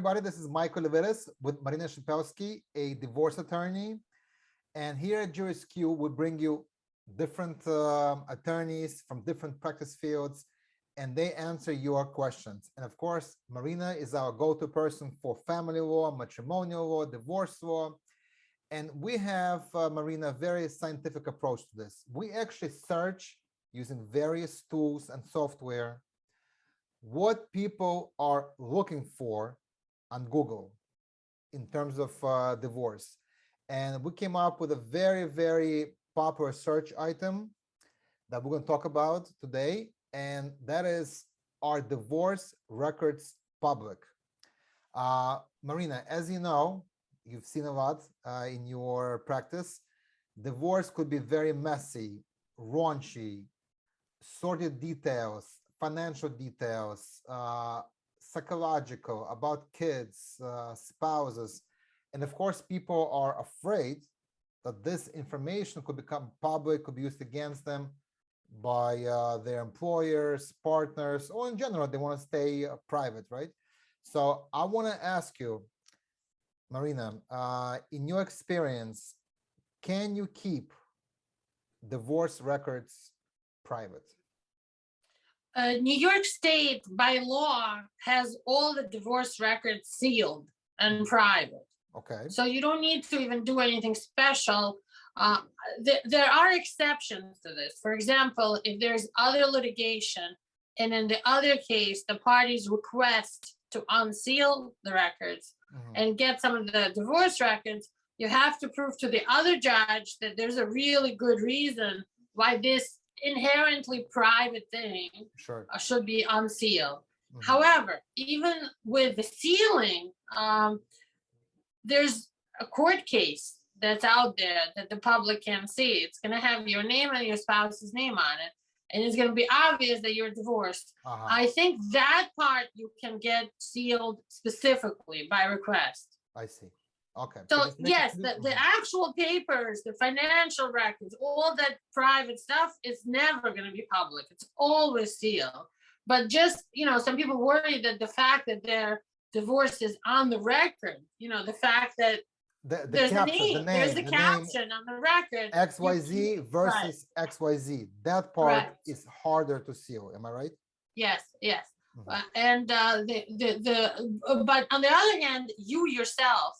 everybody. This is Michael Levitis with Marina Shepelsky, a divorce attorney. And here at JurisQ, we bring you different attorneys from different practice fields, and they answer your questions. And of course, Marina is our go-to person for family law, matrimonial law, divorce law. And we have, Marina, a very scientific approach to this. We actually search using various tools and software what people are looking for on Google in terms of divorce. And we came up with a very, very popular search item that we're going to talk about today. And that is, are divorce records public? Marina, as you know, you've seen a lot in your practice. Divorce could be very messy, raunchy, sordid details, financial details, psychological, about kids, spouses. And of course, people are afraid that this information could become public, could be used against them by their employers, partners, or in general, they want to stay private, right? So I want to ask you, Marina, in your experience, can you keep divorce records private? New York State, by law, has all the divorce records sealed and private. Okay. So you don't need to even do anything special. There are exceptions to this. For example, if there's other litigation, and in the other case, the parties request to unseal the records and get some of the divorce records, you have to prove to the other judge that there's a really good reason why this inherently private thing should be unsealed. However, even with the sealing, there's a court case that's out there that the public can see. It's going to have your name and your spouse's name on it, and it's going to be obvious that you're divorced. I think that part you can get sealed specifically by request. I see. Okay. So yes, the actual papers, the financial records, all that private stuff is never going to be public. It's always sealed. But just, some people worry that the fact that their divorce is on the record, the fact that there's a name, there's a caption on the record. XYZ versus XYZ. That part is harder to seal. Am I right? Yes, yes. But on the other hand, you yourself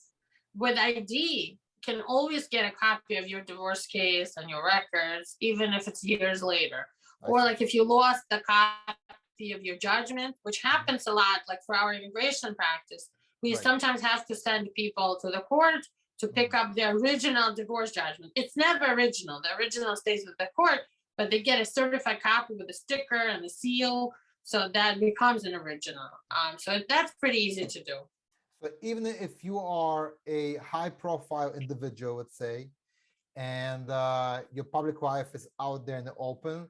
with ID can always get a copy of your divorce case and your records, even if it's years later. Or like if you lost the copy of your judgment, which happens a lot, like for our immigration practice, we sometimes have to send people to the court to pick up the original divorce judgment. It's never original. The original stays with the court, but they get a certified copy with a sticker and the seal, so that becomes an original. So that's pretty easy to do. But even if you are a high-profile individual, let's say, and your public life is out there in the open,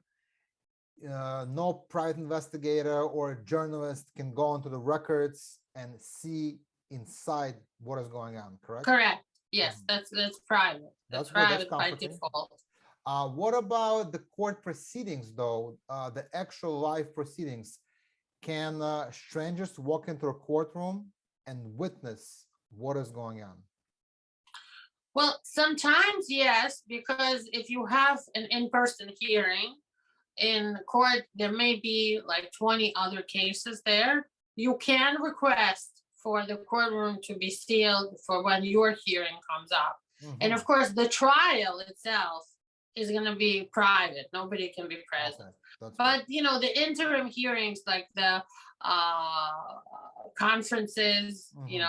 no private investigator or journalist can go into the records and see inside what is going on, correct? Correct. Yes, that's private. That's private by default. What about the court proceedings, though? The actual live proceedings? Can strangers walk into a courtroom and witness what is going on? Well, sometimes yes, because if you have an in-person hearing in court, there may be like 20 other cases there. You can request for the courtroom to be sealed for when your hearing comes up. And of course, the trial itself is going to be private. Nobody can be present. But, the interim hearings, like the conferences, the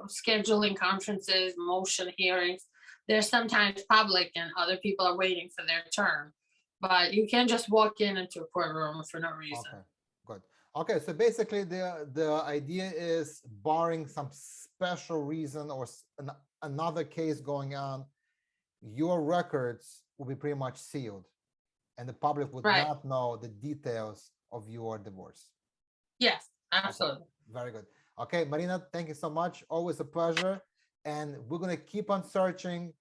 scheduling conferences, motion hearings, they're sometimes public and other people are waiting for their turn. But you can't just walk into a courtroom for no reason. Okay, good. Okay, so basically the idea is, barring some special reason or another case going on, your records will be pretty much sealed and the public would not know the details of your divorce. Yes, absolutely. Okay, very good. Okay, Marina, thank you so much. Always a pleasure. And we're going to keep on searching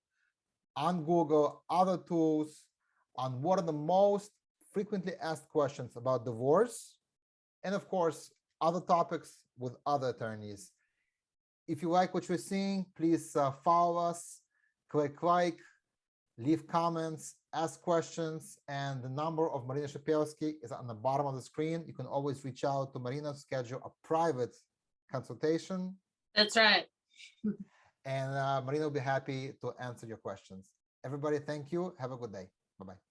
on Google, other tools, on what are the most frequently asked questions about divorce. And of course, other topics with other attorneys. If you like what you're seeing, please follow us, click like, leave comments, ask questions, and the number of Marina Shepelsky is on the bottom of the screen. You can always reach out to Marina to schedule a private consultation. That's right. And Marina will be happy to answer your questions. Everybody, thank you. Have a good day. Bye-bye.